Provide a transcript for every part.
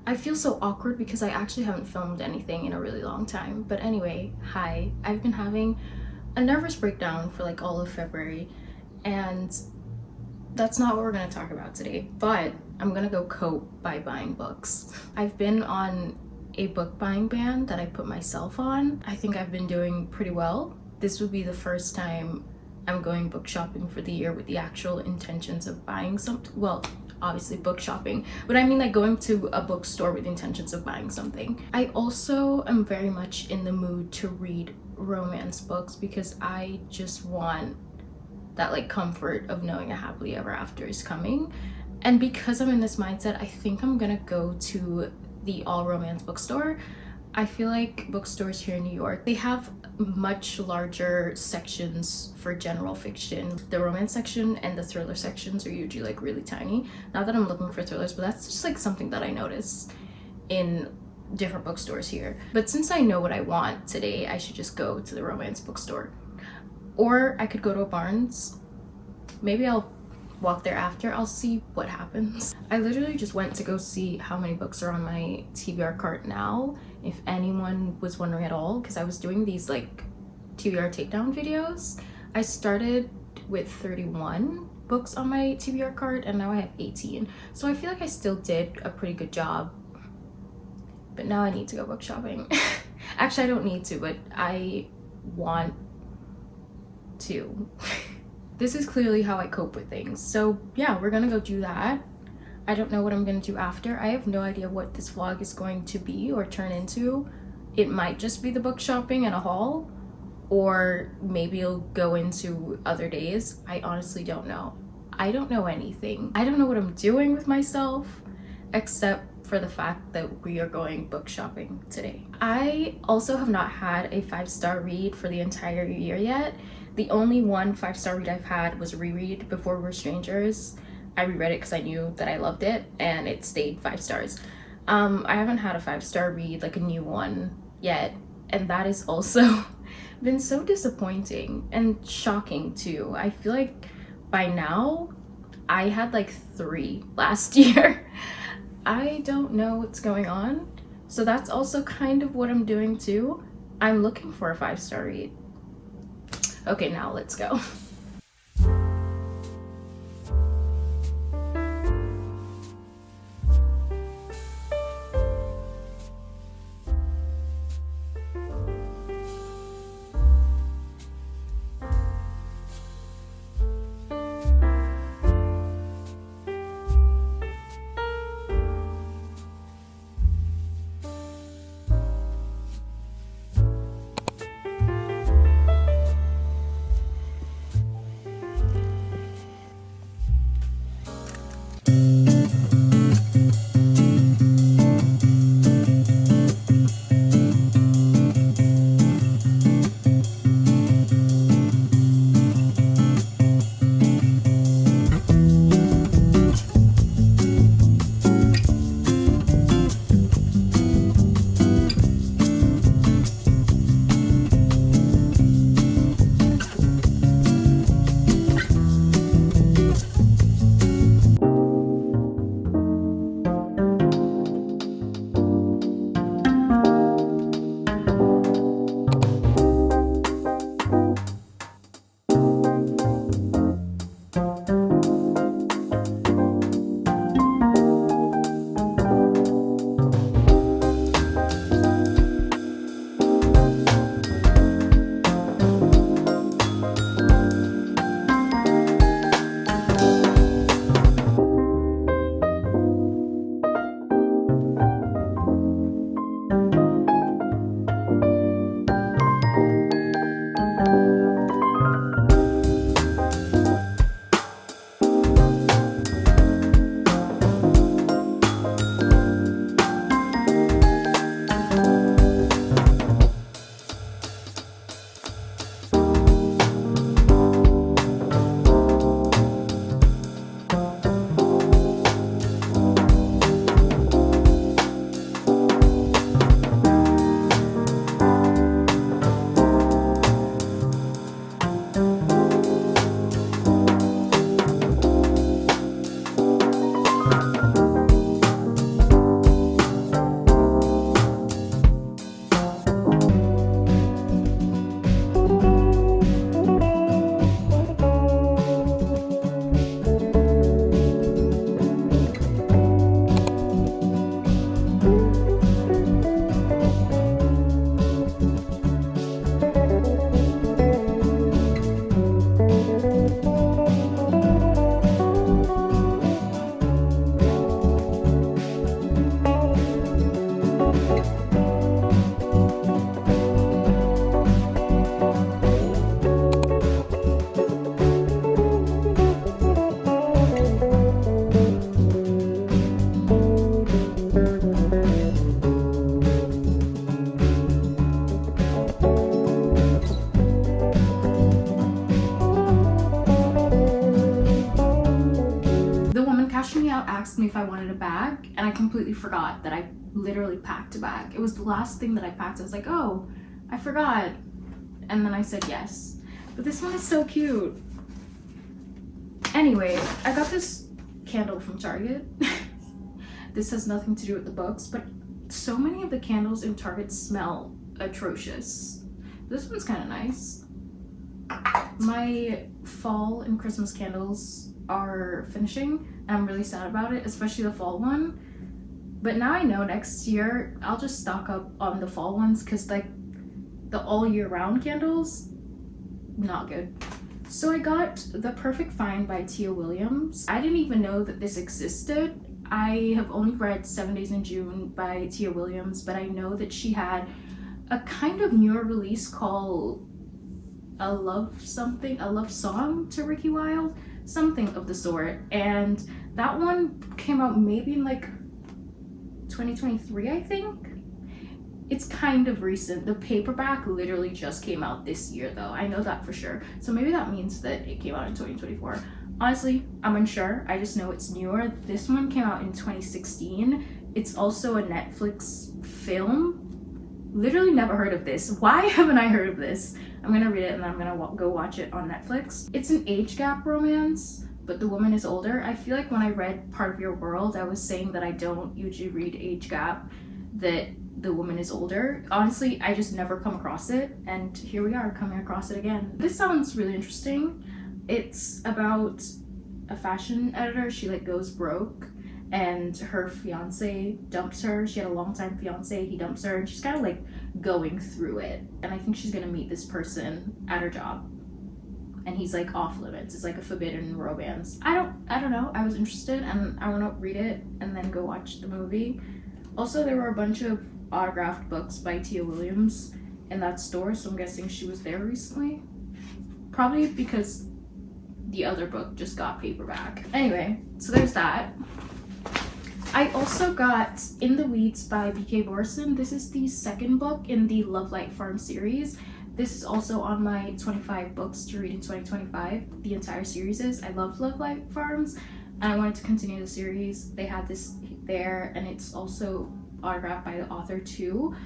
I feel so awkward because I actually haven't filmed anything in a really long time. But anyway, hi. I've been having a nervous breakdown for like all of February, and that's not what we're gonna talk about today, but I'm gonna go cope by buying books. I've been on a book buying ban that I put myself on. I think I've been doing pretty well. This would be the first time I'm going book shopping for the year with the actual intentions of buying something. Well, obviously book shopping, but I mean like going to a bookstore with intentions of buying something. I also am very much in the mood to read romance books because I just want that like comfort of knowing a happily ever after is coming. And because I'm in this mindset, I think I'm gonna go to the all romance bookstore. I feel like bookstores here in New York, they have much larger sections for general fiction. The romance section and the thriller sections are usually like really tiny. Not that I'm looking for thrillers, but that's just like something that I notice in different bookstores here. But since I know what I want today, I should just go to the romance bookstore. Or I could go to a Barnes. Maybe I'll walk there after. I'll see what happens. I literally just went to go see how many books are on my TBR cart now, if anyone was wondering at all, because I was doing these like TBR takedown videos. I started with 31 books on my TBR cart and now I have 18. So I feel like I still did a pretty good job. But now I need to go book shopping. Actually, I don't need to, but I want to. This is clearly how I cope with things. So yeah, we're gonna go do that. I don't know what I'm gonna do after. I have no idea what this vlog is going to be or turn into. It might just be the book shopping and a haul, or maybe it'll go into other days. I honestly don't know. I don't know anything. I don't know what I'm doing with myself, except for the fact that we are going book shopping today. I also have not had a 5-star read for the entire year yet. The only one 5-star read I've had was Reread Before We Were Strangers. I reread it because I knew that I loved it and it stayed 5 stars. I haven't had a 5-star read, like a new one yet, and that has also been so disappointing and shocking too. I feel like by now I had like 3 last year. I don't know what's going on. So that's also kind of what I'm doing too. I'm looking for a 5-star read. Okay, now let's go. out asked me if I wanted a bag, and I completely forgot that I literally packed a bag. It was the last thing that I packed. I was like, oh, I forgot. And then I said yes. But this one is so cute. Anyway, I got this candle from Target. This has nothing to do with the books, but so many of the candles in Target smell atrocious. This one's kind of nice. My fall and Christmas candles are finishing, and I'm really sad about it, especially the fall one. But now I know next year I'll just stock up on the fall ones, because like the all year round candles, not good. So I got The Perfect Find by Tia Williams. I didn't even know that this existed. I have only read 7 Days in June by Tia Williams, but I know that she had a kind of newer release called a love song to Ricky Wilde, something of the sort. And that one came out maybe in like 2023, I think. It's kind of recent. The paperback literally just came out this year though. I know that for sure. So maybe that means that it came out in 2024. Honestly, I'm unsure. I just know it's newer. This one came out in 2016. It's also a Netflix film. Literally never heard of this. Why haven't I heard of this? I'm gonna read it and then I'm gonna go watch it on Netflix. It's an age gap romance, but the woman is older. I feel like when I read Part of Your World, I was saying that I don't usually read age gap, that the woman is older. Honestly, I just never come across it, and here we are coming across it again. This sounds really interesting. It's about a fashion editor. She like goes broke, and her fiance dumps her. She had a longtime fiance, he dumps her, and she's kind of like going through it. And I think she's gonna meet this person at her job, and he's like off limits. It's like a forbidden romance. I don't know. I was interested, and I want to read it and then go watch the movie. Also, there were a bunch of autographed books by Tia Williams in that store, so I'm guessing she was there recently. Probably because the other book just got paperback. Anyway, so there's that. I also got In the Weeds by B.K. Borson. This is the second book in the Love Light Farm series. This is also on my 25 books to read in 2025. The entire series is. I love Love Light Farms, and I wanted to continue the series. They had this there, and it's also autographed by the author too.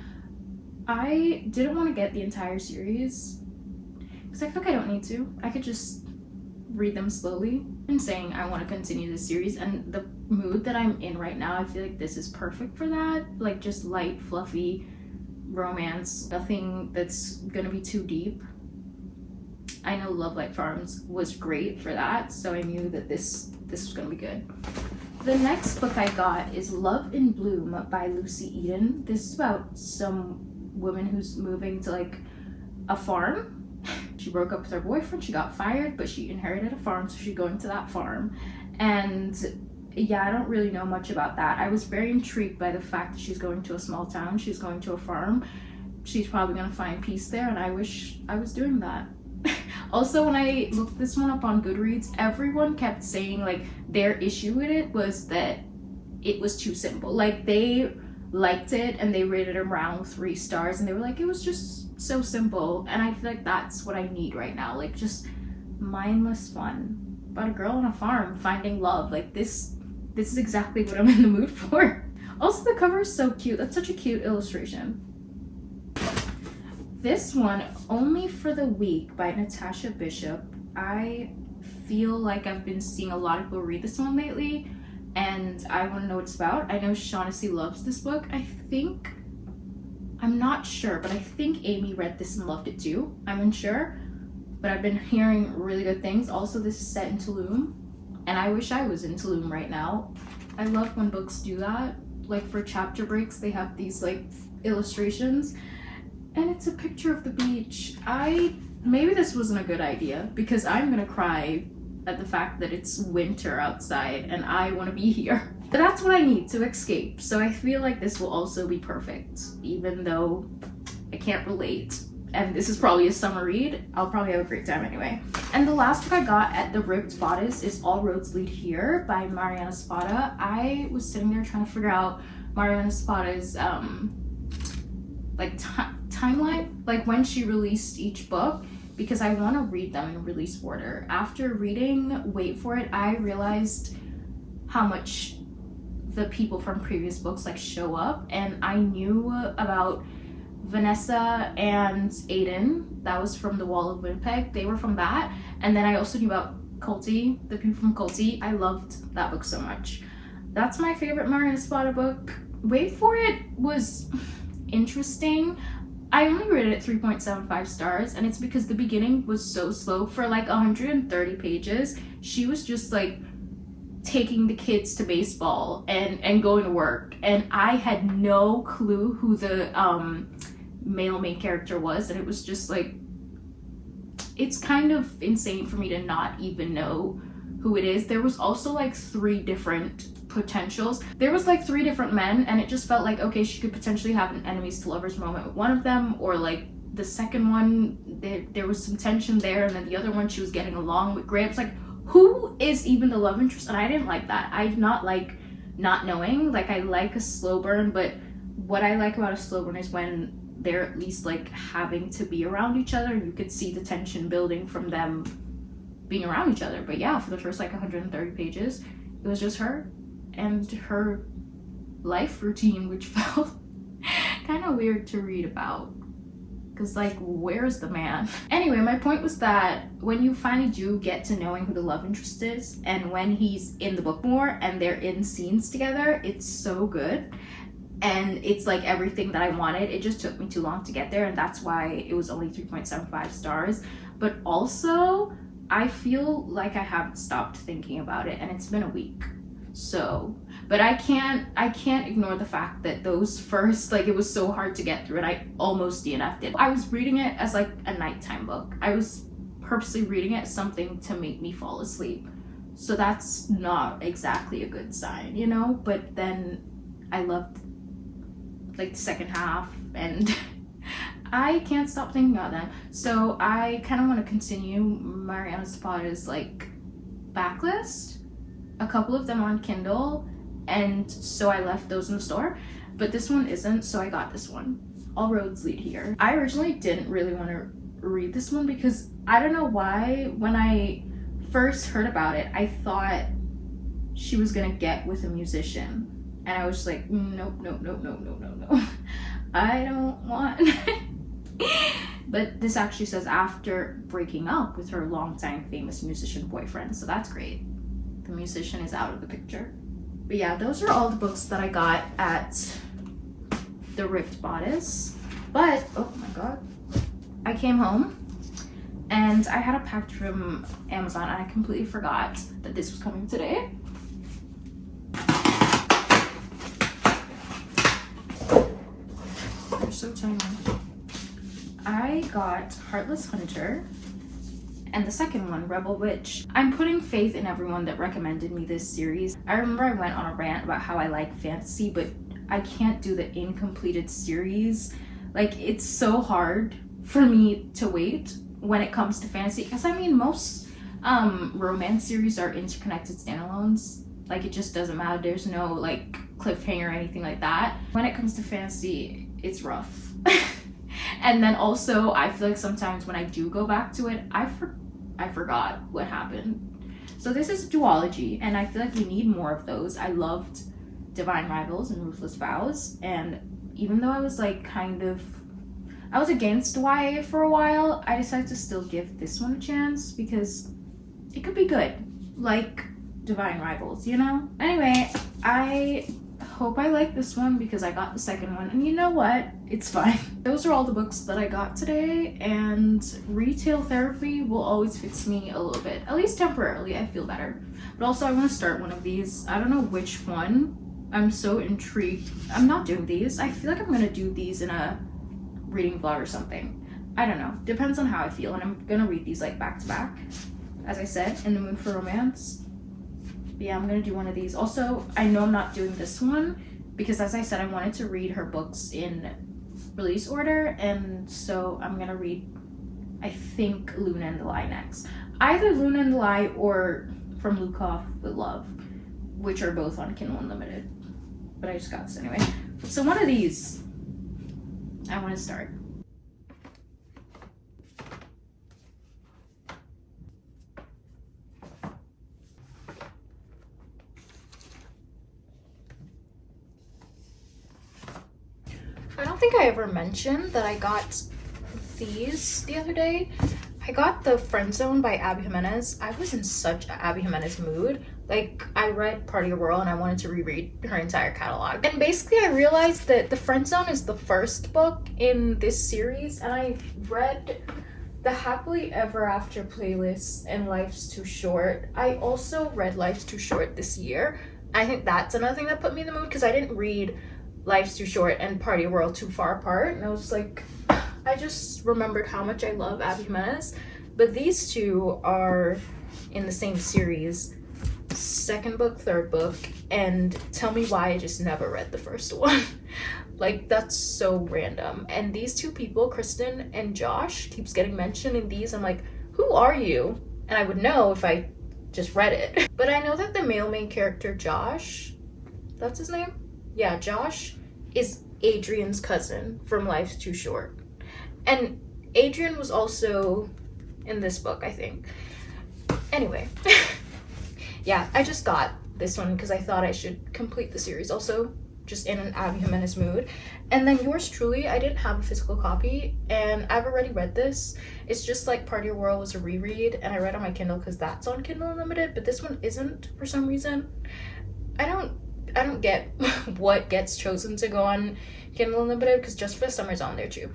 I didn't want to get the entire series because I feel like I don't need to. I could just read them slowly. I'm saying I want to continue this series, and the mood that I'm in right now, I feel like this is perfect for that. Like just light, fluffy romance, nothing that's gonna be too deep. I know Love Light Farms was great for that, so I knew that this was gonna be good. The next book I got is Love in Bloom by Lucy Eden. This is about some woman who's moving to like a farm. She broke up with her boyfriend, she got fired, but she inherited a farm, so she's going to that farm. And yeah, I don't really know much about that. I was very intrigued by the fact that she's going to a small town, she's going to a farm. She's probably gonna find peace there, and I wish I was doing that. Also, when I looked this one up on Goodreads, everyone kept saying like their issue with it was that it was too simple. Like they liked it and they rated it around 3 stars, and they were like, it was just so simple. And I feel like that's what I need right now, like just mindless fun about a girl on a farm finding love. Like this is exactly what I'm in the mood for. Also, the cover is so cute. That's such a cute illustration. This one, Only for the Weak by Natasha Bishop. I feel like I've been seeing a lot of people read this one lately, and I want to know what it's about. I know Shaughnessy loves this book. I'm not sure, but I think Amy read this and loved it too. I'm unsure, but I've been hearing really good things. Also, this is set in Tulum, and I wish I was in Tulum right now. I love when books do that. Like for chapter breaks, they have these like illustrations, and it's a picture of the beach. Maybe this wasn't a good idea, because I'm gonna cry at the fact that it's winter outside and I want to be here. But that's what I need to escape, so I feel like this will also be perfect, even though I can't relate. And this is probably a summer read. I'll probably have a great time anyway. And the last book I got at the Ripped Bodice is All Roads Lead Here by Mariana Spada. I was sitting there trying to figure out Mariana Spada's timeline, like when she released each book, because I want to read them in release order. After reading Wait For It, I realized how much the people from previous books like show up, and I knew about Vanessa and Aiden. That was from The Wall of Winnipeg. They were from that. And then I also knew about Culty, the people from Culty. I loved that book so much. That's my favorite Mariana Zapata book. Wait for It was interesting. I only rated it 3.75 stars, and it's because the beginning was so slow. For like 130 pages, she was just like taking the kids to baseball and going to work, and I had no clue who the male main character was, and it was just like, it's kind of insane for me to not even know who it is. There was also like 3 different potentials. There was like 3 different men, and it just felt like, okay, she could potentially have an enemies to lovers moment with one of them, or like the second one, there was some tension there, and then the other one, she was getting along with Gray. It's like, who is even the love interest? And I didn't like that. I did not like not knowing. Like, I like a slow burn, but what I like about a slow burn is when they're at least like having to be around each other, and you could see the tension building from them being around each other. But yeah, for the first like 130 pages, it was just her and her life routine, which felt kind of weird to read about, because like, where's the man? Anyway, my point was that when you finally do get to knowing who the love interest is, and when he's in the book more and they're in scenes together, it's so good, and it's like everything that I wanted. It just took me too long to get there, and that's why it was only 3.75 stars. But also, I feel like I haven't stopped thinking about it, and it's been a week. So, but I can't ignore the fact that those first, like, it was so hard to get through, and I almost DNF'd it. I was reading it as like a nighttime book. I was purposely reading it as something to make me fall asleep. So that's not exactly a good sign, you know? But then I loved like the second half, and I can't stop thinking about them. So I kind of want to continue Mariana Zapata's like backlist. A couple of them are on Kindle, and so I left those in the store, but this one isn't, so I got this one. All roads lead here. I originally didn't really want to read this one because I don't know why, when I first heard about it, I thought she was gonna get with a musician, and I was just like, nope, nope, nope, nope, nope, nope, nope. I don't want. But this actually says after breaking up with her longtime famous musician boyfriend, so that's great. The musician is out of the picture. But yeah, those are all the books that I got at the Ripped Bodice. But, oh my god, I came home and I had a package from Amazon, and I completely forgot that this was coming today. They're so tiny. I got Heartless Hunter, and the second one, Rebel Witch. I'm putting faith in everyone that recommended me this series. I remember I went on a rant about how I like fantasy, but I can't do the incompleted series. Like, it's so hard for me to wait when it comes to fantasy, because I mean, most romance series are interconnected standalones. Like, it just doesn't matter. There's no like cliffhanger or anything like that. When it comes to fantasy, it's rough. And then also, I feel like sometimes when I do go back to it, I forgot what happened. So this is a duology, and I feel like we need more of those. I loved Divine Rivals and Ruthless Vows, and even though I was like I was against YA for a while, I decided to still give this one a chance because it could be good, like Divine Rivals, you know? Anyway, I hope I like this one because I got the second one, and you know what? It's fine. Those are all the books that I got today, and retail therapy will always fix me a little bit, at least temporarily. I feel better. But also, I want to start one of these. I don't know which one. I'm so intrigued. I'm not doing these. I feel like I'm gonna do these in a reading vlog or something. I don't know. Depends on how I feel, and I'm gonna read these like back to back. As I said, in the mood for romance. But yeah, I'm gonna do one of these. Also, I know I'm not doing this one because, as I said, I wanted to read her books in release order, and so I'm gonna read, I think, Luna and the Lie next. Either Luna and the Lie or From Lukov with Love, which are both on Kindle Unlimited. But I just got this anyway. So one of these I want to start. think I ever mentioned that I got these the other day. I got the Friend Zone by Abby Jimenez. I was in such an Abby Jimenez mood. Like, I read Part of Your World and I wanted to reread her entire catalog. And basically I realized that The Friend Zone is the first book in this series, and I read the Happily Ever After playlist and Life's Too Short. I also read Life's Too Short this year. I think that's another thing that put me in the mood, because I didn't read Life's Too Short and Part of Your World too far apart, and I was like, I just remembered how much I love Abby Jimenez. But these two are in the same series, second book, third book, and tell me why I just never read the first one. Like, that's so random. And these two people, Kristen and Josh, keeps getting mentioned in these. I'm like, who are you? And I would know if I just read it. But I know that the male main character, Josh, that's his name? Yeah, Josh is Adrian's cousin from Life's Too Short. And Adrian was also in this book, I think. Anyway, yeah, I just got this one because I thought I should complete the series. Also, just in an Abby Jimenez mood. And then yours truly, I didn't have a physical copy, and I've already read this. It's just like Part of Your World was a reread, and I read on my Kindle because that's on Kindle Unlimited, but this one isn't for some reason. I don't get what gets chosen to go on Kindle Unlimited, because Just for the Summer's on there too.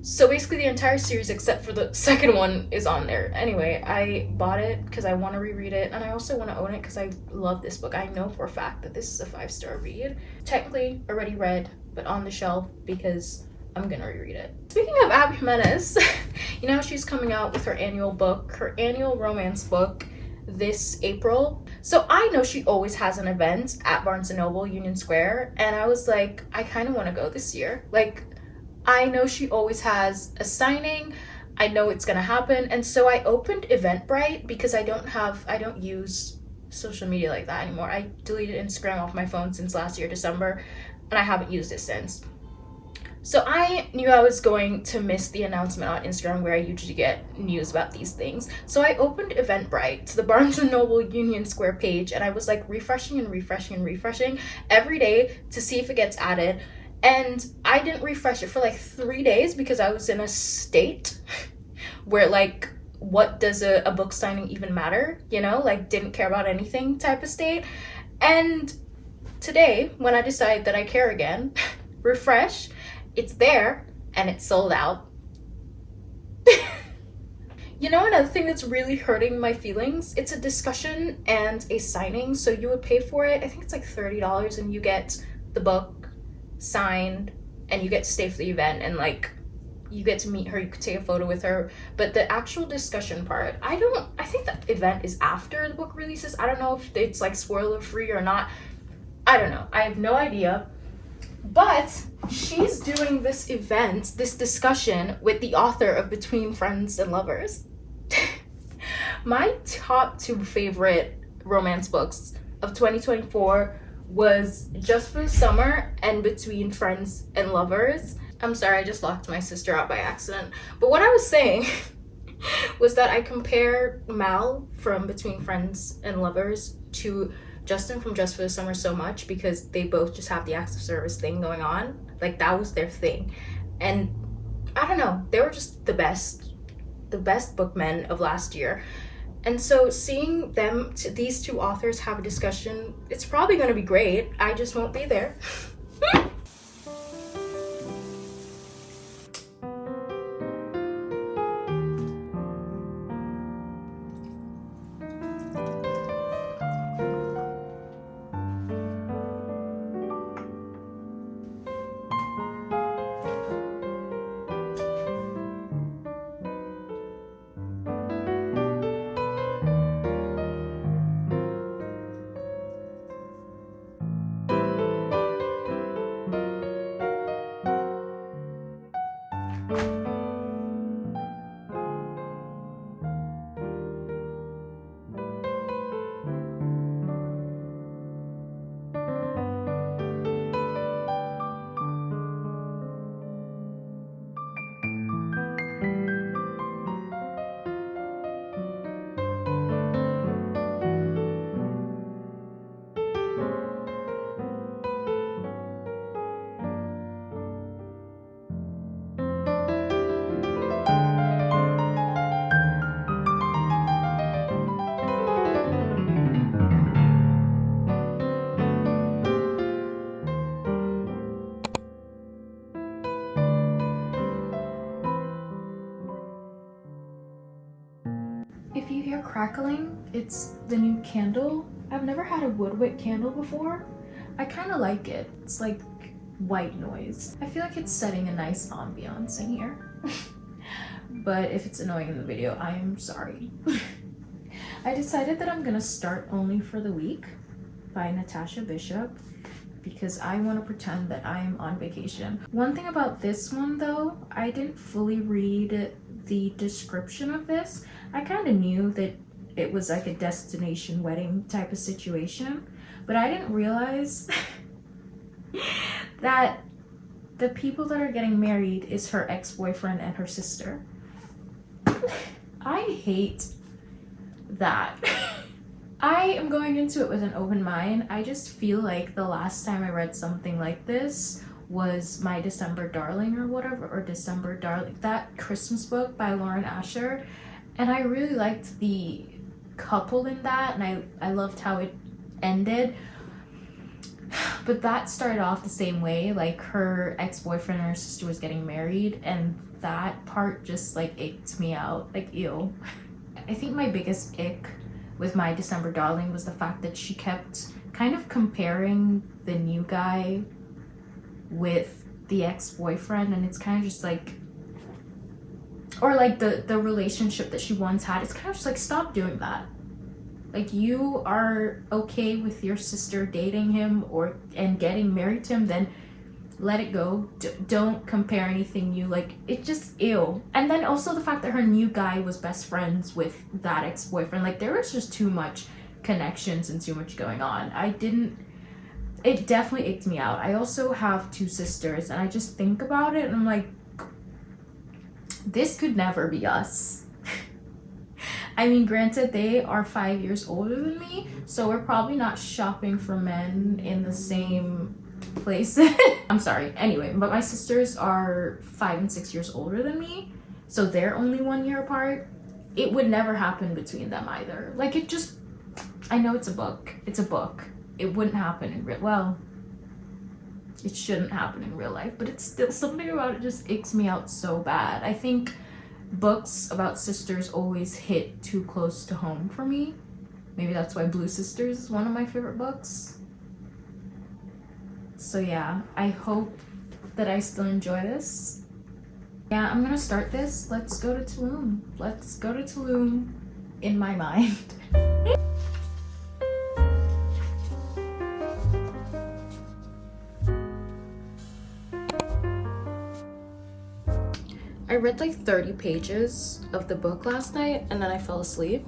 So basically the entire series except for the second one is on there. Anyway, I bought it because I want to reread it, and I also want to own it because I love this book. I know for a fact that this is a 5-star read. Technically already read, but on the shelf because I'm gonna reread it. Speaking of Abby Jimenez, you know, she's coming out with her annual book, her annual romance book, this April. So I know she always has an event at Barnes & Noble Union Square, and I was like, I kind of want to go this year. Like, I know she always has a signing. I know it's gonna happen. And so I opened Eventbrite because I don't use social media like that anymore. I deleted Instagram off my phone since last year, December, and I haven't used it since. So I knew I was going to miss the announcement on Instagram where I usually get news about these things. So I opened Eventbrite to the Barnes & Noble Union Square page, and I was like refreshing every day to see if it gets added. And I didn't refresh it for like 3 days because I was in a state where, like, what does a book signing even matter? You know, like, didn't care about anything type of state. And today, when I decide that I care again, refresh, it's there and it's sold out. You know, another thing that's really hurting my feelings, it's a discussion and a signing. So you would pay for it. I think it's like $30 and you get the book signed, and you get to stay for the event, and like you get to meet her, you could take a photo with her. But the actual discussion part, I think that event is after the book releases. I don't know if it's like spoiler free or not. I don't know, I have no idea. But she's doing this event, this discussion with the author of Between Friends and Lovers. My top 2 favorite romance books of 2024 was Just for the Summer and Between Friends and Lovers. I'm sorry, I just locked my sister out by accident. But what I was saying was that I compare Mal from Between Friends and Lovers to Justin from Just for the Summer so much because they both just have the acts of service thing going on. Like, that was their thing. And I don't know, they were just the best bookmen of last year. And so seeing them, these two authors have a discussion, it's probably going to be great. I just won't be there. If you hear crackling, it's the new candle. I've never had a wood-wick candle before. I kind of like it. It's like white noise. I feel like it's setting a nice ambiance in here. But if it's annoying in the video, I am sorry. I decided that I'm gonna start Only for the Week by Natasha Bishop because I want to pretend that I'm on vacation. One thing about this one though, I didn't fully read the description of this. I kind of knew that it was like a destination wedding type of situation, but I didn't realize that the people that are getting married is her ex-boyfriend and her sister. I hate that. I am going into it with an open mind. I just feel like the last time I read something like this was My December Darling or whatever, or December Darling, that Christmas book by Lauren Asher. And I really liked the couple in that, and I loved how it ended. But that started off the same way, like her ex-boyfriend and her sister was getting married, and that part just like icked me out, like ew. I think my biggest ick with My December Darling was the fact that she kept kind of comparing the new guy with the ex-boyfriend, and it's kind of just like, or like the relationship that she once had. It's kind of just like, stop doing that. Like, you are okay with your sister dating him and getting married to him, then let it go. Don't compare anything new. Like, it just ew. And then also the fact that her new guy was best friends with that ex-boyfriend. Like, there was just too much connections and too much going on. It definitely icked me out. I also have two sisters, and I just think about it and I'm like, this could never be us. I mean, granted, they are 5 years older than me, so we're probably not shopping for men in the same place. I'm sorry. Anyway, but my sisters are 5 and 6 years older than me, so they're only 1 year apart. It would never happen between them either. Like, it just, I know it's a book. It's a book. It wouldn't happen in real, well, it shouldn't happen in real life, but it's still, something about it just icks me out so bad. I think books about sisters always hit too close to home for me. Maybe that's why Blue Sisters is one of my favorite books. So yeah, I hope that I still enjoy this. Yeah, I'm gonna start this. Let's go to Tulum. Let's go to Tulum in my mind. I read like 30 pages of the book last night and then I fell asleep.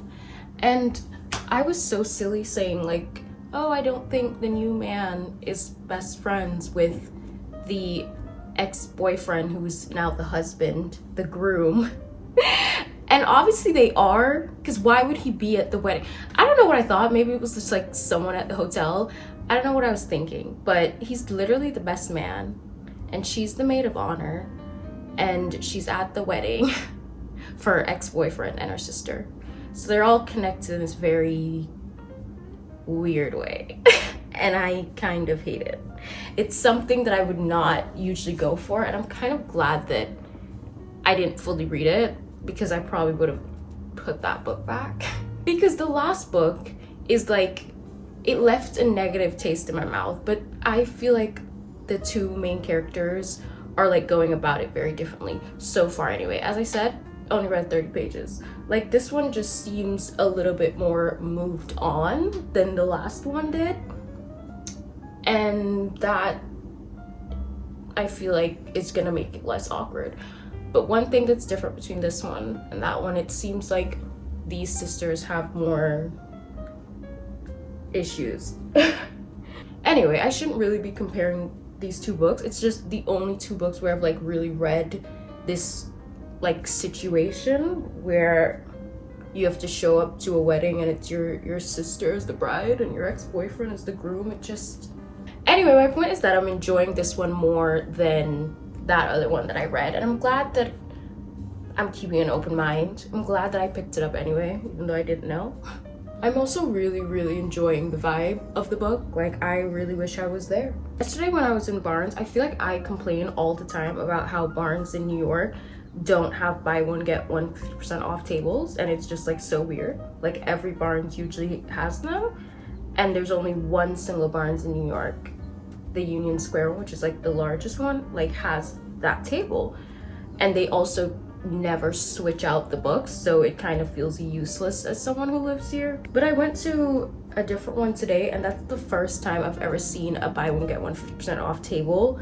And I was so silly saying like, oh, I don't think the new man is best friends with the ex-boyfriend who's now the husband, the groom. And obviously they are, because why would he be at the wedding? I don't know what I thought. Maybe it was just like someone at the hotel. I don't know what I was thinking, but he's literally the best man and she's the maid of honor. And she's at the wedding for her ex-boyfriend and her sister. So they're all connected in this very weird way. And I kind of hate it. It's something that I would not usually go for, and I'm kind of glad that I didn't fully read it, because I probably would have put that book back. Because the last book is like, it left a negative taste in my mouth, but I feel like the two main characters are like going about it very differently so far anyway. As I said, only read 30 pages. Like, this one just seems a little bit more moved on than the last one did, and that I feel like is gonna make it less awkward. But one thing that's different between this one and that one, it seems like these sisters have more issues. Anyway, I shouldn't really be comparing these two books. It's just the only two books where I've like really read this like situation where you have to show up to a wedding and it's your sister is the bride and your ex-boyfriend is the groom. It just, anyway, my point is that I'm enjoying this one more than that other one that I read, and I'm glad that I'm keeping an open mind. I'm glad that I picked it up anyway, even though I didn't know. I'm also really enjoying the vibe of the book. Like, I really wish I was there. Yesterday when I was in Barnes, I feel like I complain all the time about how Barnes in New York don't have buy one get one 50% off tables, and it's just like so weird. Like every Barnes usually has them, and there's only one single Barnes in New York, the Union Square one, which is like the largest one, like has that table. And they also never switch out the books, so it kind of feels useless as someone who lives here. But I went to a different one today, and that's the first time I've ever seen a buy one get one 50% off table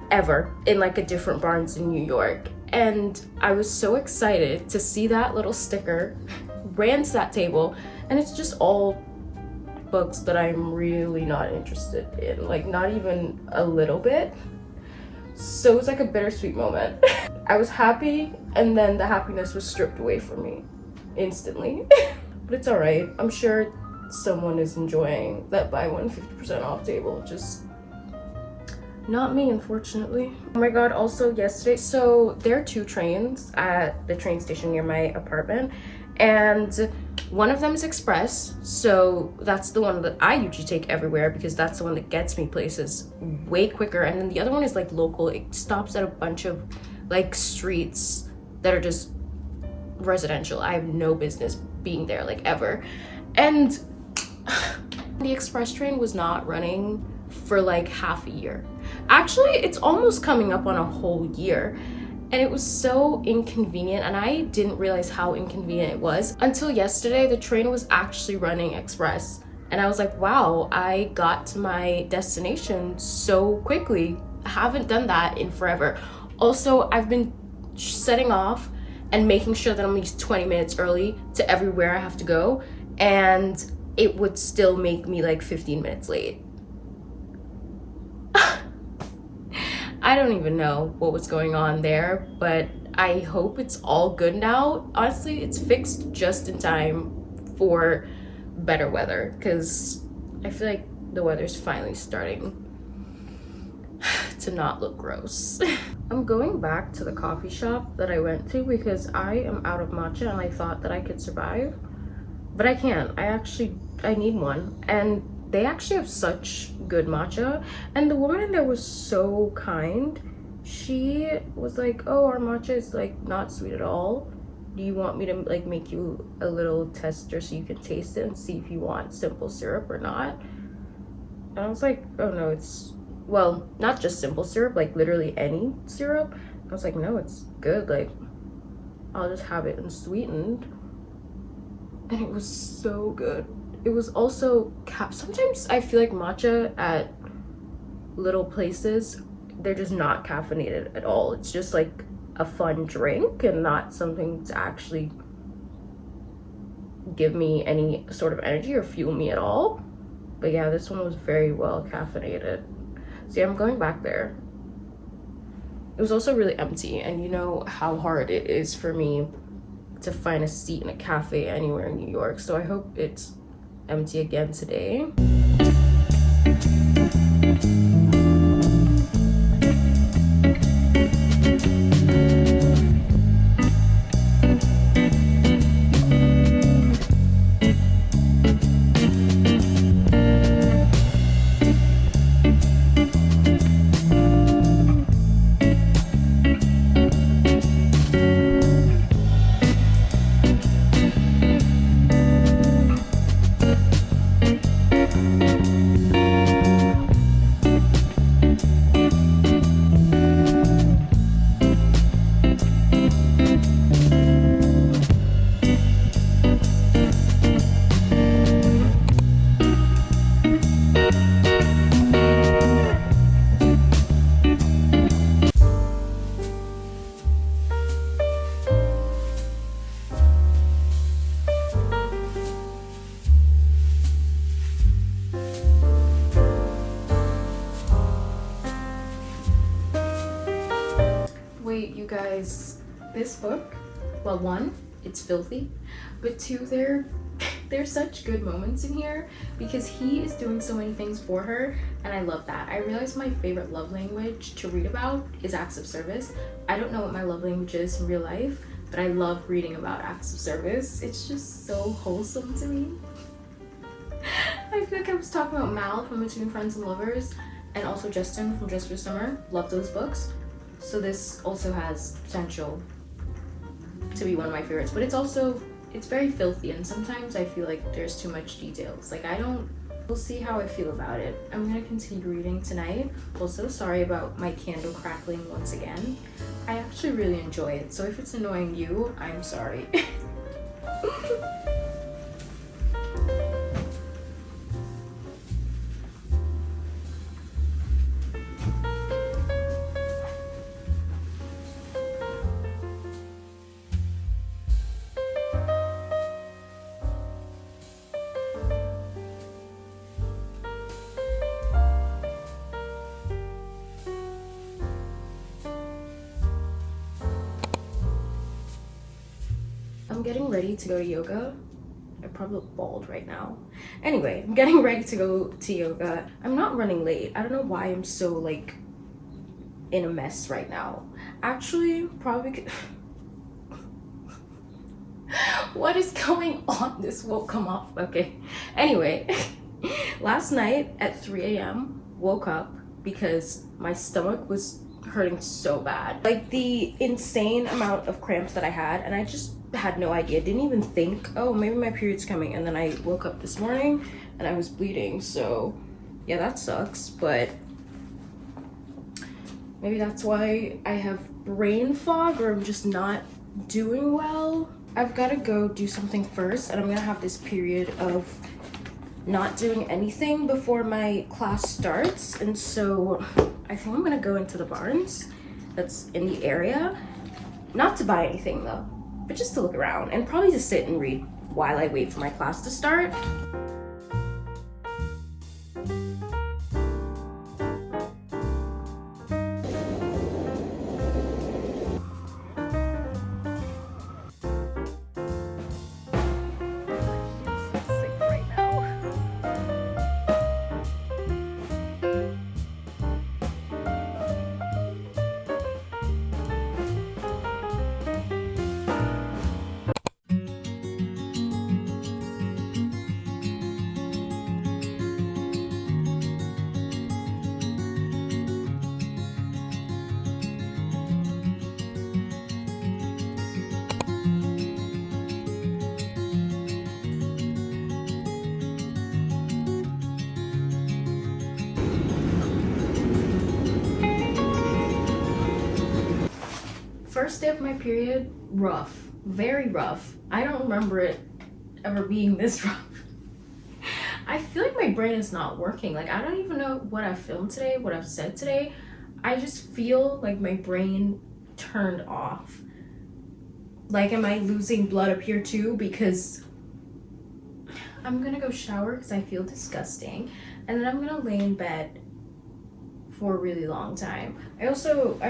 ever in like a different Barnes in New York. And I was so excited to see that little sticker. Ran to that table, and it's just all books that I'm really not interested in, like not even a little bit. So it was like a bittersweet moment. I was happy, and then the happiness was stripped away from me instantly. But it's all right. I'm sure someone is enjoying that buy one 50% off table, just not me, unfortunately. Oh my god, also yesterday, so there are 2 trains at the train station near my apartment, and one of them is express, so that's the one that I usually take everywhere because that's the one that gets me places way quicker. And then the other one is like local. It stops at a bunch of like streets that are just residential. I have no business being there, like ever. And the express train was not running for like half a year. Actually, it's almost coming up on a whole year. And it was so inconvenient, and I didn't realize how inconvenient it was until yesterday. The train was actually running express, and I was like, wow, I got to my destination so quickly. I haven't done that in forever. Also, I've been setting off and making sure that I'm at least 20 minutes early to everywhere I have to go, and it would still make me like 15 minutes late. I don't even know what was going on there, but I hope it's all good now. Honestly, it's fixed just in time for better weather, because I feel like the weather's finally starting to not look gross. I'm going back to the coffee shop that I went to because I am out of matcha, and I thought that I could survive, but I can't. I need one, and they actually have such good matcha, and the woman in there was so kind. She was like, oh, our matcha is like not sweet at all. Do you want me to like make you a little tester so you can taste it and see if you want simple syrup or not? And I was like, oh no, it's, well, not just simple syrup, like literally any syrup. I was like, no, it's good, like I'll just have it unsweetened. And it was so good. It was also sometimes I feel like matcha at little places, they're just not caffeinated at all. It's just like a fun drink and not something to actually give me any sort of energy or fuel me at all. But yeah, this one was very well caffeinated. So yeah, I'm going back there. It was also really empty, and you know how hard it is for me to find a seat in a cafe anywhere in New York. So I hope it's empty again today. Wait, you guys, this book, well, one, it's filthy, but two, there's such good moments in here because he is doing so many things for her, and I love that. I realized my favorite love language to read about is acts of service. I don't know what my love language is in real life, but I love reading about acts of service. It's just so wholesome to me. I feel like I was talking about Mal from Between Friends and Lovers, and also Justin from Just for Summer. Love those books. So this also has potential to be one of my favorites, but it's very filthy, and sometimes I feel like there's too much details. Like we'll see how I feel about it. I'm gonna continue reading tonight. Also, sorry about my candle crackling once again. I actually really enjoy it, so if it's annoying you, I'm sorry. I'm getting ready to go to yoga. I probably look bald right now. Anyway, I'm getting ready to go to yoga. I'm not running late. I don't know why I'm so like in a mess right now. Actually, probably what is going on? This will come off. Okay. Anyway, last night at 3 a.m. woke up because my stomach was hurting so bad. Like the insane amount of cramps that I had, and I just had no idea. Didn't even think, oh, maybe my period's coming. And then I woke up this morning and I was bleeding. So yeah, that sucks, but maybe that's why I have brain fog, or I'm just not doing well. I've got to go do something first, and I'm gonna have this period of not doing anything before my class starts. And so I think I'm gonna go into the Barnes that's in the area, not to buy anything though, but just to look around and probably just sit and read while I wait for my class to start. First day of my period, rough, very rough. I don't remember it ever being this rough. I feel like my brain is not working. Like I don't even know what I filmed today, what I've said today. I just feel like my brain turned off. Like, am I losing blood up here too? Because I'm gonna go shower because I feel disgusting, and then I'm gonna lay in bed for a really long time. I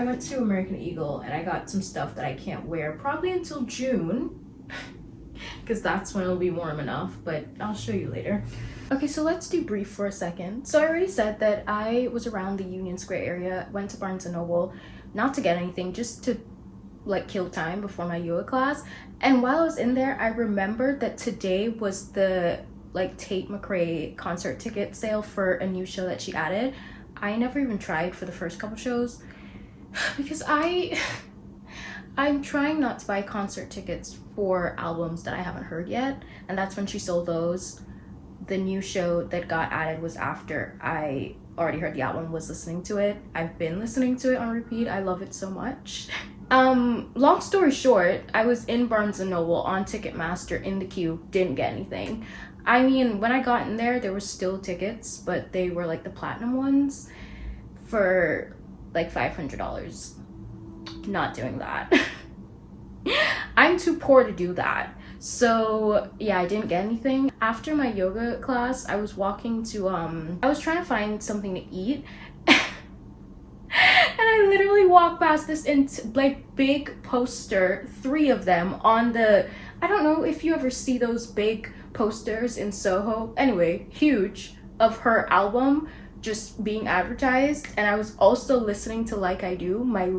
went to American Eagle and I got some stuff that I can't wear probably until June because that's when it'll be warm enough, but I'll show you later. Okay, so let's debrief for a second. So I already said that I was around the Union Square area, went to Barnes & Noble, not to get anything, just to like kill time before my yoga class. And while I was in there, I remembered that today was the like Tate McRae concert ticket sale for a new show that she added. I never even tried for the first couple shows because I'm trying not to buy concert tickets for albums that I haven't heard yet, and that's when she sold those. The new show that got added was after I already heard the album, was listening to it. I've been listening to it on repeat. I love it so much. Long story short, I was in Barnes & Noble on Ticketmaster in the queue, didn't get anything. I mean, when I got in there were still tickets, but they were like the platinum ones for like $500. Not doing that. I'm too poor to do that. So yeah, I didn't get anything. After my yoga class, I was walking to I was trying to find something to eat and I literally walked past this like big poster, 3 of them on the, I don't know if you ever see those big posters in Soho, anyway, huge, of her album just being advertised. And I was also listening to Like I Do, my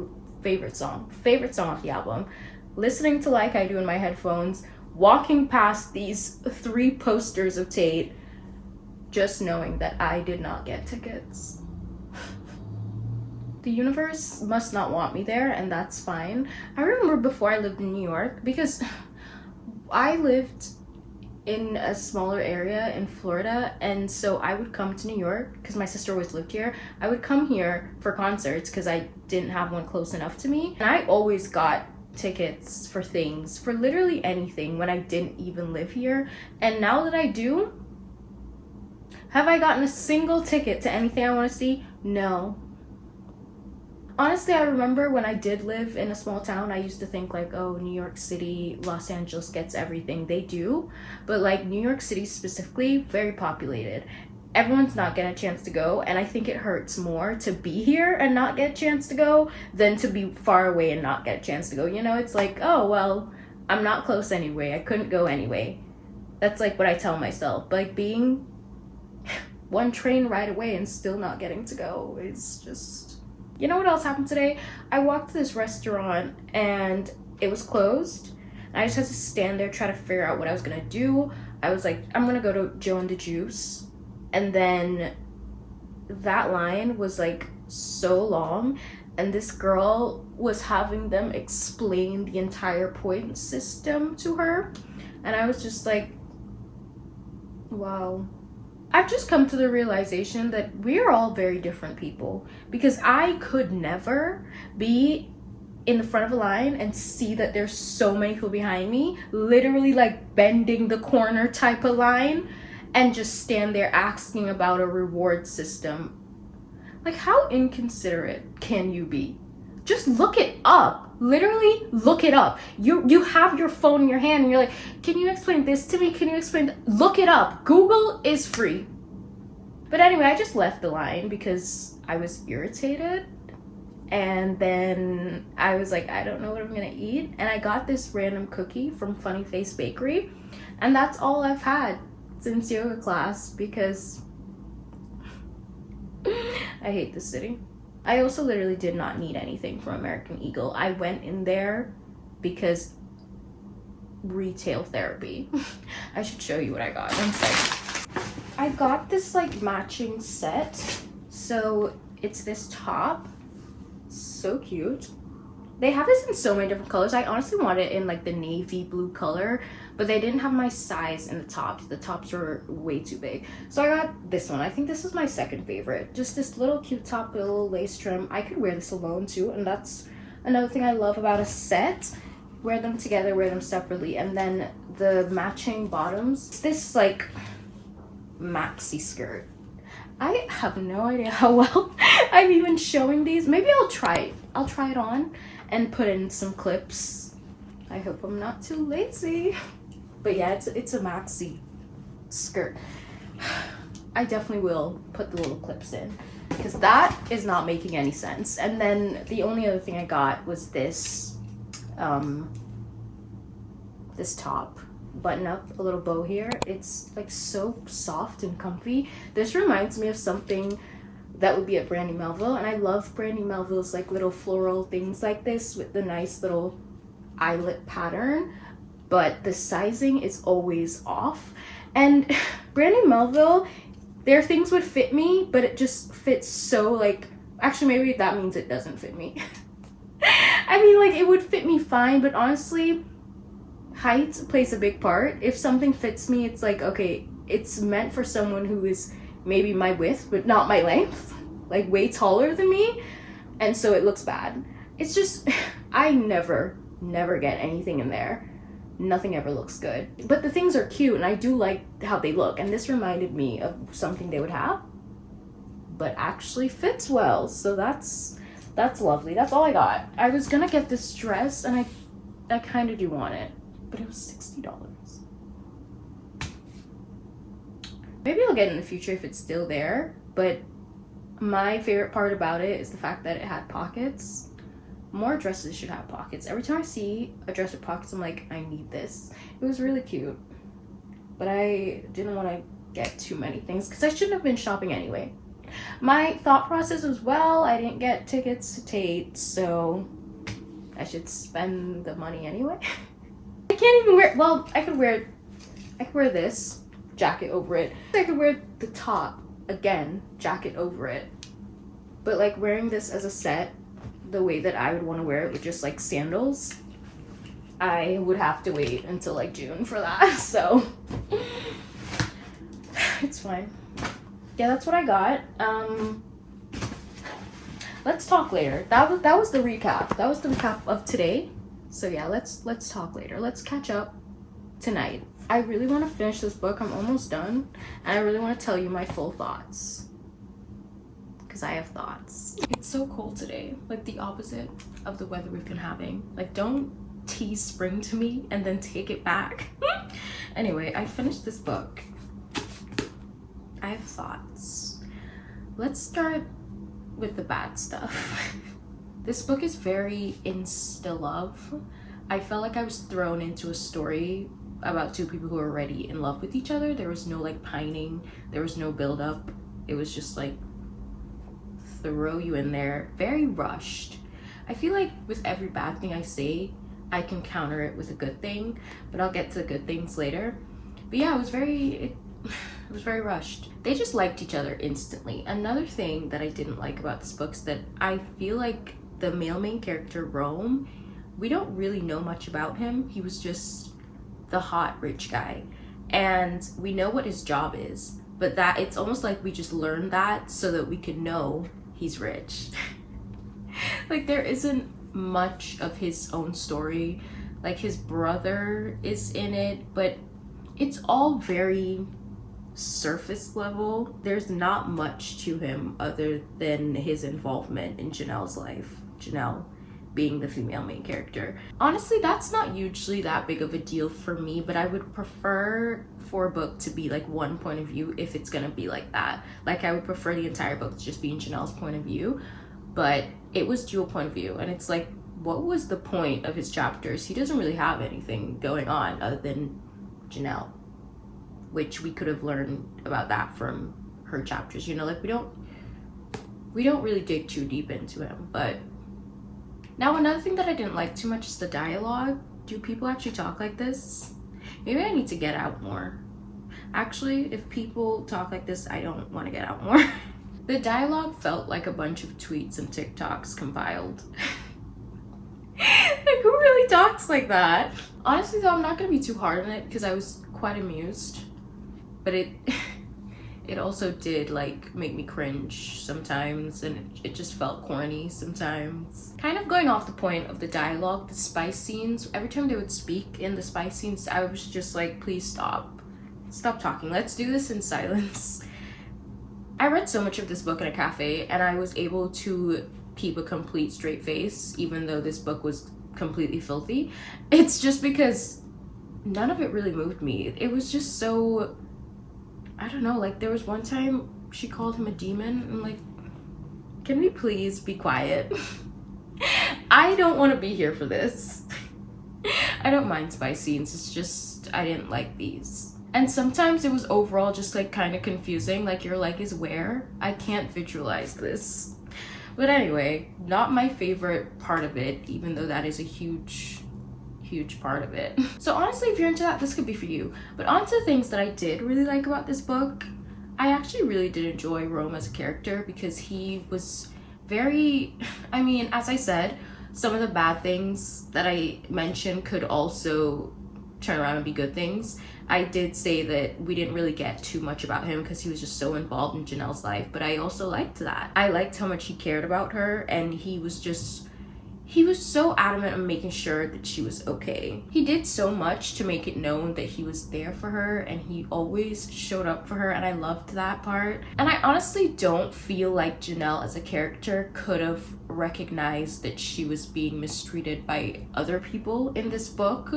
favorite song off the album, listening to Like I Do in my headphones, walking past these 3 posters of Tate, just knowing that I did not get tickets. The universe must not want me there, and that's fine. I remember before I lived in New York, because I lived in a smaller area in Florida, and so I would come to New York because my sister always lived here. I would come here for concerts because I didn't have one close enough to me, and I always got tickets for things, for literally anything, when I didn't even live here. And now that I do, have I gotten a single ticket to anything I want to see? No. Honestly, I remember when I did live in a small town, I used to think like, oh, New York City, Los Angeles gets everything. They do, but like New York City specifically, very populated. Everyone's not getting a chance to go, and I think it hurts more to be here and not get a chance to go than to be far away and not get a chance to go. You know, it's like, oh, well, I'm not close anyway. I couldn't go anyway. That's like what I tell myself. But like being one train ride away and still not getting to go is just... You know what else happened today? I walked to this restaurant and it was closed. I just had to stand there, try to figure out what I was gonna do. I was like, I'm gonna go to Joe and the Juice. And then that line was like so long, and this girl was having them explain the entire point system to her. And I was just like, wow. I've just come to the realization that we're all very different people, because I could never be in the front of a line and see that there's so many people behind me, literally like bending the corner type of line, and just stand there asking about a reward system. Like, how inconsiderate can you be? Just look it up. Literally look it up. You have your phone in your hand and you're like, can you explain this to me? Can you explain look it up. Google is free. But anyway, I just left the line because I was irritated. And then I was like, I don't know what I'm gonna eat. And I got this random cookie from Funny Face Bakery. And that's all I've had since yoga class, because I hate this city. I also literally did not need anything from American Eagle. I went in there because retail therapy. I should show you what I got. One sec. I got this like matching set. So it's this top. So cute. They have this in so many different colors. I honestly want it in like the navy blue color, but they didn't have my size in the tops. The tops were way too big. So I got this one. I think this is my second favorite. Just this little cute top with a little lace trim. I could wear this alone too, and that's another thing I love about a set. Wear them together, wear them separately. And then the matching bottoms. This like maxi skirt. I have no idea how well I'm even showing these. Maybe I'll try it. I'll try it on and put in some clips. I hope I'm not too lazy. But yeah, it's a maxi skirt. I definitely will put the little clips in, because that is not making any sense. And then the only other thing I got was this this top. Button up, a little bow here. It's like so soft and comfy. This reminds me of something that would be at Brandy Melville, and I love Brandy Melville's like little floral things like this with the nice little eyelet pattern, but the sizing is always off. And Brandy Melville, their things would fit me, but it just fits so like, actually maybe that means it doesn't fit me. I mean, like, it would fit me fine, but honestly, height plays a big part. If something fits me, it's like, okay, it's meant for someone who is maybe my width but not my length, like way taller than me, and so it looks bad. It's just, I never get anything in there. Nothing ever looks good, but the things are cute and I do like how they look, and this reminded me of something they would have but actually fits well, so that's lovely. That's all I got. I was gonna get this dress, and I kind of do want it, but it was $60. Maybe I'll get it in the future if it's still there, but my favorite part about it is the fact that it had pockets. More dresses should have pockets. Every time I see a dress with pockets, I'm like, I need this. It was really cute, but I didn't want to get too many things because I shouldn't have been shopping anyway. My thought process was, well, I didn't get tickets to Tate, so I should spend the money anyway. I can't even wear, well, I could wear this jacket over it. I could wear the top again, jacket over it. But like wearing this as a set, the way that I would want to wear it with just like sandals, I would have to wait until like June for that. So it's fine. Yeah, that's what I got. Let's talk later. That was the recap. That was the recap of today. So yeah, let's talk later. Let's catch up tonight. I really want to finish this book. I'm almost done, and I really want to tell you my full thoughts, because I have thoughts. It's so cold today, like the opposite of the weather we've been having. Like, don't tease spring to me and then take it back. Anyway, I finished this book. I have thoughts. Let's start with the bad stuff. This book is very insta love. I felt like I was thrown into a story about two people who are already in love with each other. There was no like pining, there was no build up. It was just like throw you in there, very rushed. I feel like with every bad thing I say, I can counter it with a good thing, but I'll get to the good things later. But yeah, it was very rushed. They just liked each other instantly. Another thing that I didn't like about this book is that I feel like the male main character, Rome, we don't really know much about him. He was just the hot rich guy, and we know what his job is, but that it's almost like we just learned that so that we could know he's rich. Like, there isn't much of his own story. Like, his brother is in it, but it's all very surface level. There's not much to him other than his involvement in Janelle's life. Janelle being the female main character. Honestly, that's not usually that big of a deal for me, but I would prefer for a book to be like one point of view if it's gonna be like that. Like, I would prefer the entire book to just be in Janelle's point of view, but it was dual point of view, and it's like, what was the point of his chapters? He doesn't really have anything going on other than Janelle, which we could have learned about that from her chapters. You know, like we don't really dig too deep into him. But now, another thing that I didn't like too much is the dialogue. Do people actually talk like this? Maybe I need to get out more. Actually, if people talk like this, I don't want to get out more. The dialogue felt like a bunch of tweets and TikToks compiled. Like, who really talks like that? Honestly though, I'm not gonna be too hard on it because I was quite amused, but it also did like make me cringe sometimes, and it just felt corny sometimes. Kind of going off the point of the dialogue, the spice scenes, every time they would speak in the spice scenes, I was just like, please stop talking, let's do this in silence. I read so much of this book in a cafe, and I was able to keep a complete straight face even though this book was completely filthy. It's just because none of it really moved me. It was just so, I don't know, like there was one time she called him a demon. I'm like, can we please be quiet? I don't want to be here for this. I don't mind spice scenes, it's just I didn't like these. And sometimes it was overall just like kind of confusing, like your leg is where? I can't visualize this. But anyway, not my favorite part of it, even though that is a huge part of it. So honestly, if you're into that, this could be for you. But on to things that I did really like about this book. I actually really did enjoy Rome as a character because he was very, I mean, as I said, some of the bad things that I mentioned could also turn around and be good things. I did say that we didn't really get too much about him because he was just so involved in Janelle's life, but I also liked that. I liked how much he cared about her, and he was so adamant on making sure that she was okay. He did so much to make it known that he was there for her, and he always showed up for her, and I loved that part. And I honestly don't feel like Janelle as a character could have recognized that she was being mistreated by other people in this book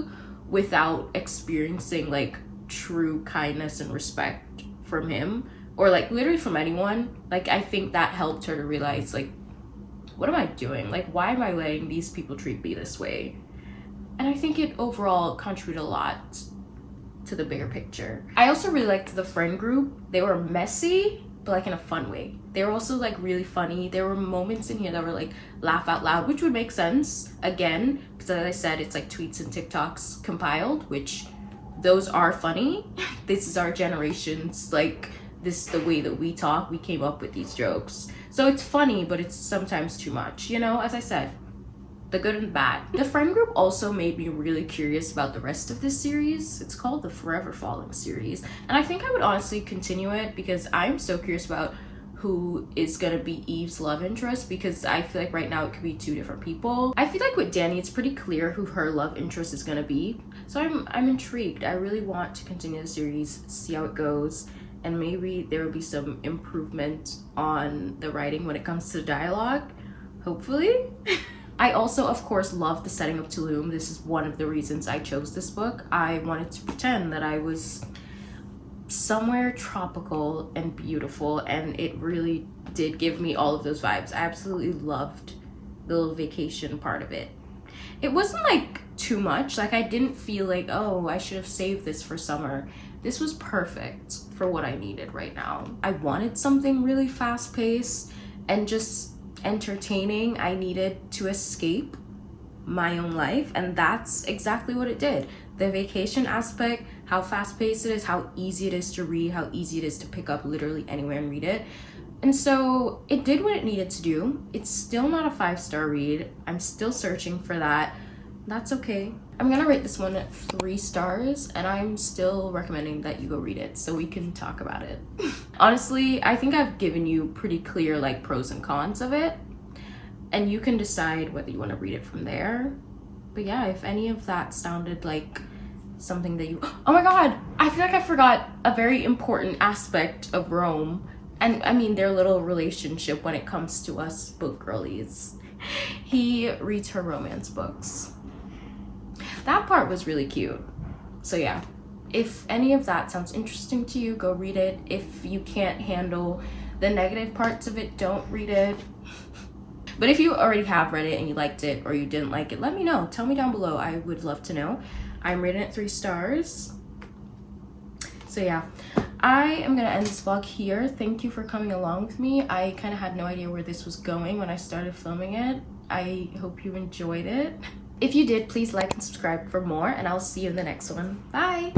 without experiencing like true kindness and respect from him, or like literally from anyone. Like, I think that helped her to realize, like, what am I doing? Like, why am I letting these people treat me this way? And I think it overall contributed a lot to the bigger picture. I also really liked the friend group. They were messy, but like in a fun way. They were also like really funny. There were moments in here that were like laugh out loud, which would make sense again, because as I said, it's like tweets and TikToks compiled, which those are funny. This is our generation's, like, this is the way that we talk. We came up with these jokes. So it's funny, but it's sometimes too much, you know, as I said, the good and the bad. The friend group also made me really curious about the rest of this series. It's called the Forever Falling series, and I think I would honestly continue it because I'm so curious about who is gonna be Eve's love interest, because I feel like right now it could be two different people. I feel like with Danny it's pretty clear who her love interest is gonna be, so I'm intrigued. I really want to continue the series, see how it goes, and maybe there will be some improvement on the writing when it comes to dialogue, hopefully. I also, of course, love the setting of Tulum. This is one of the reasons I chose this book. I wanted to pretend that I was somewhere tropical and beautiful, and it really did give me all of those vibes. I absolutely loved the little vacation part of it. It wasn't like too much. Like, I didn't feel like, oh, I should have saved this for summer. This was perfect for what I needed right now. I wanted something really fast-paced and just entertaining. I needed to escape my own life, and that's exactly what it did. The vacation aspect, how fast-paced it is, how easy it is to read, how easy it is to pick up literally anywhere and read it. And so it did what it needed to do. It's still not a 5-star read. I'm still searching for that. That's okay. I'm gonna rate this one at 3 stars, and I'm still recommending that you go read it so we can talk about it. Honestly, I think I've given you pretty clear like pros and cons of it, and you can decide whether you want to read it from there. But yeah, if any of that sounded like something that you, oh my god, I feel like I forgot a very important aspect of Rome, and I mean their little relationship when it comes to us book girlies. He reads her romance books. That part was really cute. So yeah, if any of that sounds interesting to you, go read it. If you can't handle the negative parts of it, don't read it. But if you already have read it and you liked it, or you didn't like it, let me know. Tell me down below. I would love to know. I'm rating it 3 stars. So yeah, I am gonna end this vlog here. Thank you for coming along with me. I kind of had no idea where this was going when I started filming it. I hope you enjoyed it. If you did, please like and subscribe for more, and I'll see you in the next one. Bye!